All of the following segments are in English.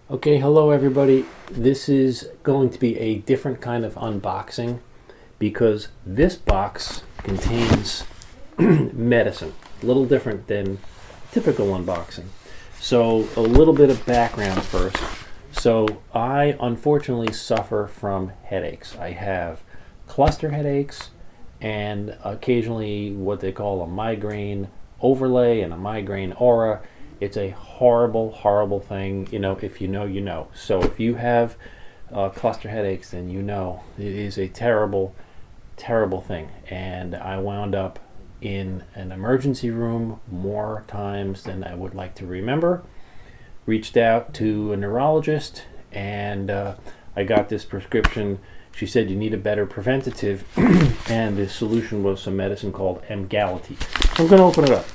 Okay, hello everybody. This is going to be a different kind of unboxing because this box contains medicine. A little different than typical unboxing. So, a little bit of background first. So, I unfortunately suffer from headaches. I have cluster headaches and occasionally what they call a migraine overlay and a migraine aura. It's a horrible, horrible thing. If you know, you know. So if you have cluster headaches, then you know it is a terrible, terrible thing. And I wound up in an emergency room more times than I would like to remember. Reached out to a neurologist, and I got this prescription. She said you need a better preventative, and the solution was some medicine called Emgality. So I'm going to open it up.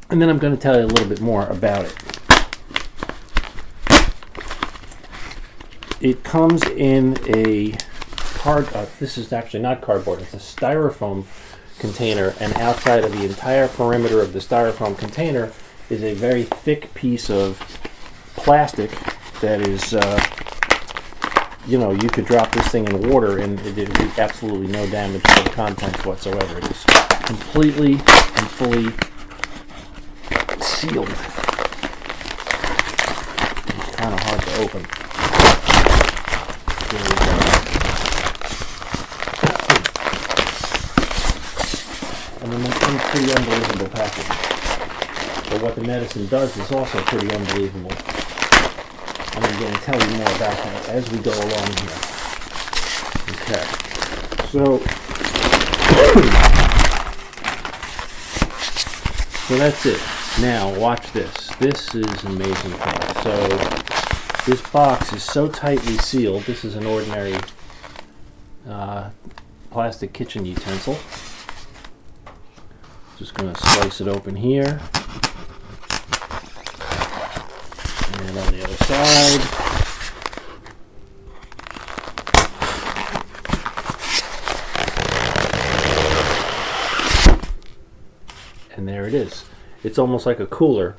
And then I'm going to tell you a little bit more about it. It comes in a this is actually not cardboard, it's a styrofoam container, and outside of the entire perimeter of the styrofoam container is a very thick piece of plastic that is, you could drop this thing in water and it would do absolutely no damage to the contents whatsoever. It is completely and fully sealed. It's kind of hard to open. There we go. And then it's a pretty unbelievable package. But what the medicine does is also pretty unbelievable. And I'm going to tell you more about that as we go along here. Okay. So that's it. Now, watch this. This is an amazing thing. So, this box is so tightly sealed. This is an ordinary plastic kitchen utensil. Just going to slice it open here. And on the other side. And there it is. It's almost like a cooler,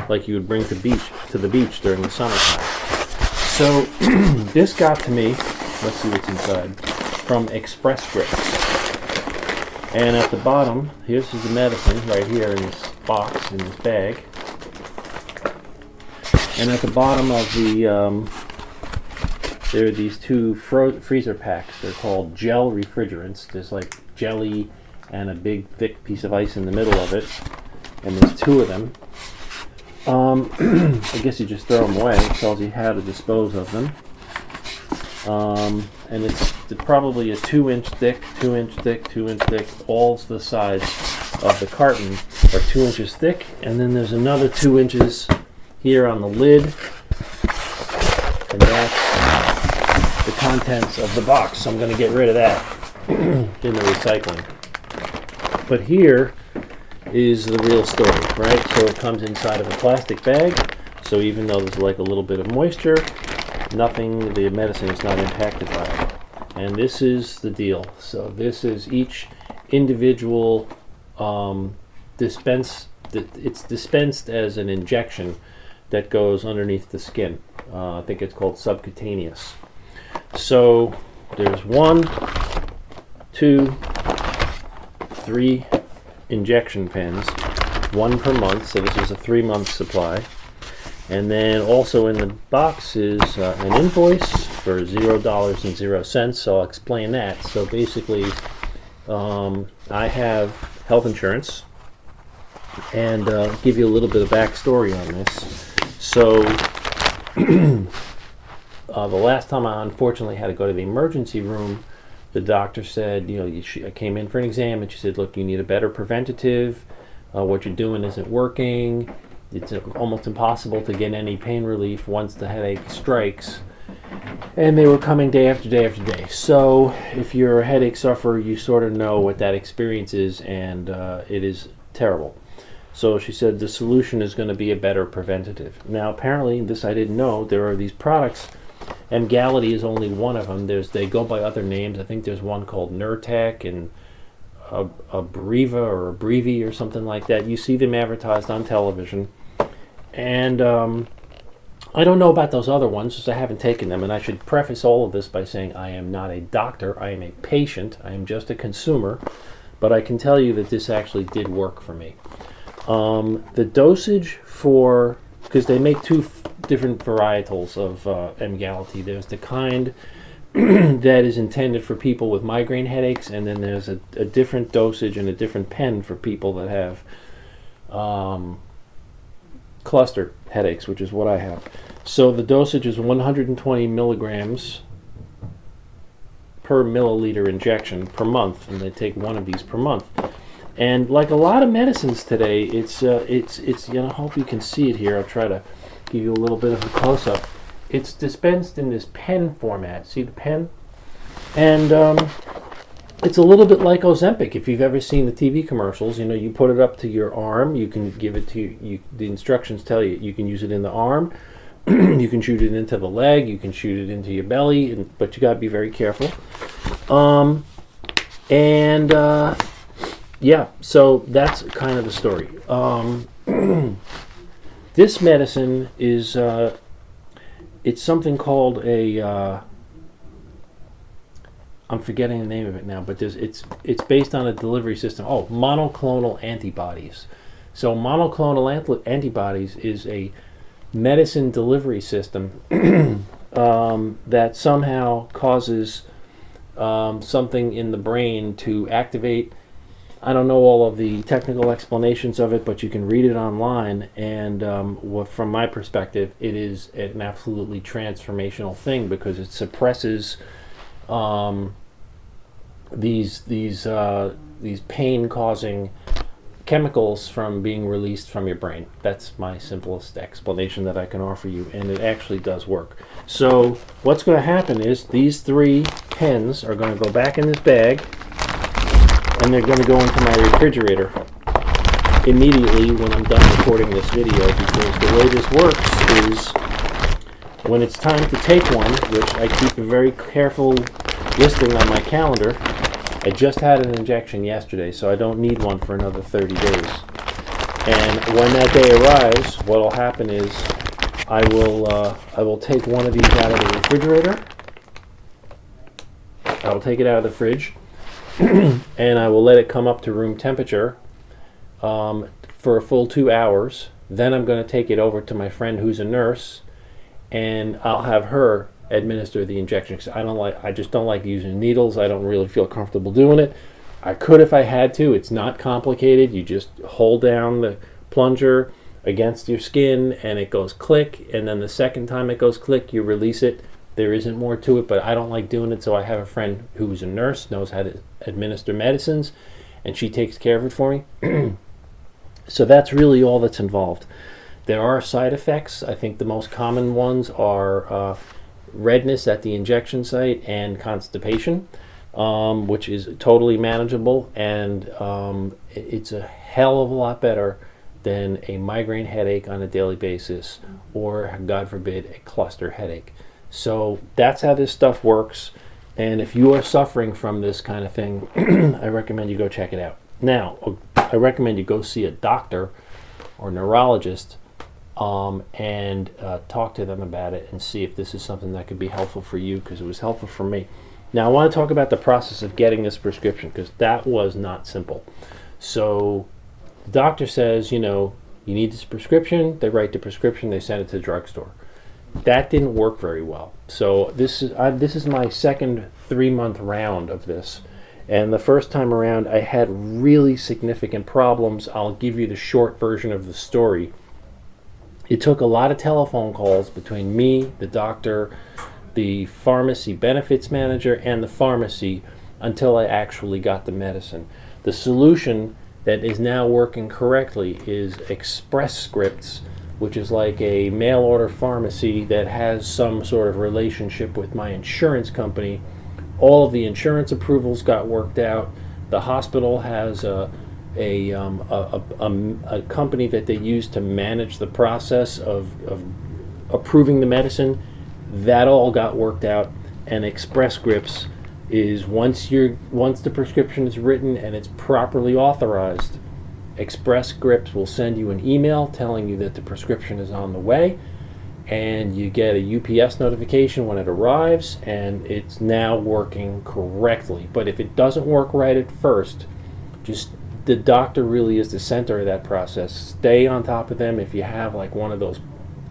like you would bring to the beach during the summertime. So this got to me, let's see what's inside, from Express Scripts. And at the bottom, here's the medicine right here in this box, in this bag. And at the bottom of the, there are these two freezer packs. They're called gel refrigerants. There's like jelly and a big thick piece of ice in the middle of it. And there's two of them. I guess you just throw them away. It tells you how to dispose of them. And it's probably a 2-inch thick, 2-inch thick, 2-inch thick. All the sides of the carton are 2 inches thick. And then there's another 2 inches here on the lid. And that's the contents of the box. So I'm going to get rid of that in the recycling. But here is the real story, right? So it comes inside of a plastic bag, so even though there's like a little bit of moisture, the medicine is not impacted by it. And this is the deal. So this is each individual it's dispensed as an injection that goes underneath the skin. I think it's called subcutaneous. So there's 1, 2, 3 injection pens, 1 per month, so this is a 3-month supply. And then also in the box is an invoice for $0.00, so I'll explain that. So basically, I have health insurance, and give you a little bit of backstory on this. So the last time I unfortunately had to go to the emergency room, the doctor said, I came in for an exam, and she said, look, you need a better preventative. What you're doing isn't working. It's almost impossible to get any pain relief once the headache strikes. And they were coming day after day after day. So if you're a headache sufferer, you sort of know what that experience is, and it is terrible. So she said the solution is going to be a better preventative. Now, apparently, this I didn't know, there are these products. Emgality is only one of them. They go by other names. I think there's one called Nurtec and Abreva or Abrevi or something like that. You see them advertised on television. And I don't know about those other ones because I haven't taken them, and I should preface all of this by saying I am not a doctor, I am a patient, I am just a consumer, but I can tell you that this actually did work for me. The dosage for, because they make two different varietals of Emgality. There's the kind that is intended for people with migraine headaches, and then there's a different dosage and a different pen for people that have cluster headaches, which is what I have. So the dosage is 120 milligrams per milliliter injection per month, and they take one of these per month. And like a lot of medicines today, it's you know, I hope you can see it here. I'll try to give you a little bit of a close-up. It's dispensed in this pen format. See the pen? And it's a little bit like Ozempic. If you've ever seen the TV commercials, you know, you put it up to your arm. You can give it to you. The instructions tell you you can use it in the arm. You can shoot it into the leg. You can shoot it into your belly. But you got to be very careful. Yeah, so that's kind of the story. This medicine is it's something called a I'm forgetting the name of it now, but it's based on a delivery system. Oh, monoclonal antibodies. So monoclonal antibodies is a medicine delivery system that somehow causes something in the brain to activate. I don't know all of the technical explanations of it, but you can read it online. And from my perspective, it is an absolutely transformational thing because it suppresses these pain-causing chemicals from being released from your brain. That's my simplest explanation that I can offer you, and it actually does work. So what's going to happen is these 3 pens are going to go back in this bag, and they're going to go into my refrigerator immediately when I'm done recording this video, because the way this works is when it's time to take one, which I keep a very careful listing on my calendar. I just had an injection yesterday, so I don't need one for another 30 days. And when that day arrives, what will happen is I will take one of these out of the refrigerator. I will take it out of the fridge, and I will let it come up to room temperature for a full 2 hours. Then I'm going to take it over to my friend who's a nurse, and I'll have her administer the injection. I just don't like using needles. I don't really feel comfortable doing it. I could if I had to. It's not complicated. You just hold down the plunger against your skin and it goes click, and then the second time it goes click, you release it. There isn't more to it, but I don't like doing it, so I have a friend who's a nurse, knows how to administer medicines, and she takes care of it for me. So that's really all that's involved. There are side effects. I think the most common ones are redness at the injection site and constipation, which is totally manageable, and it's a hell of a lot better than a migraine headache on a daily basis, or God forbid a cluster headache. So that's how this stuff works, and if you are suffering from this kind of thing, I recommend you go check it out. Now, I recommend you go see a doctor or neurologist and talk to them about it and see if this is something that could be helpful for you, because it was helpful for me. Now I want to talk about the process of getting this prescription, because that was not simple. So the doctor says, you know, you need this prescription. They write the prescription. They send it to the drugstore. That didn't work very well. So this is my second 3-month round of this. And the first time around, I had really significant problems. I'll give you the short version of the story. It took a lot of telephone calls between me, the doctor, the pharmacy benefits manager, and the pharmacy until I actually got the medicine. The solution that is now working correctly is Express Scripts, which is like a mail order pharmacy that has some sort of relationship with my insurance company. All of the insurance approvals got worked out. The hospital has a company that they use to manage the process of approving the medicine. That all got worked out, and Express Scripts is once the prescription is written and it's properly authorized, Express Scripts will send you an email telling you that the prescription is on the way, and you get a UPS notification when it arrives, and it's now working correctly. But if it doesn't work right at first, just the doctor really is the center of that process. Stay on top of them. If you have like one of those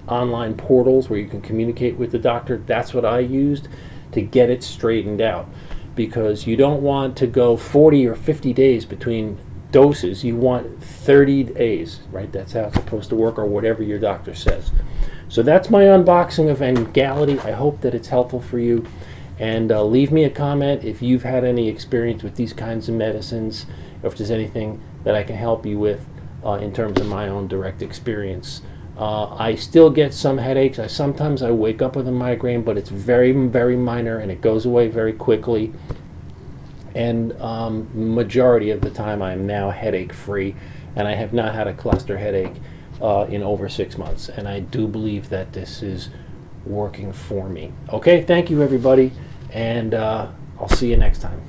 online portals where you can communicate with the doctor, that's what I used to get it straightened out, because you don't want to go 40 or 50 days between doses. You want 30 days, right? That's how it's supposed to work, or whatever your doctor says. So that's my unboxing of Emgality. I hope that it's helpful for you, and leave me a comment if you've had any experience with these kinds of medicines, or if there's anything that I can help you with in terms of my own direct experience. I still get some headaches. Sometimes I wake up with a migraine, but it's very, very minor, and it goes away very quickly. And majority of the time I'm now headache free, and I have not had a cluster headache in over 6 months, and I do believe that this is working for me. Okay, thank you everybody, and I'll see you next time.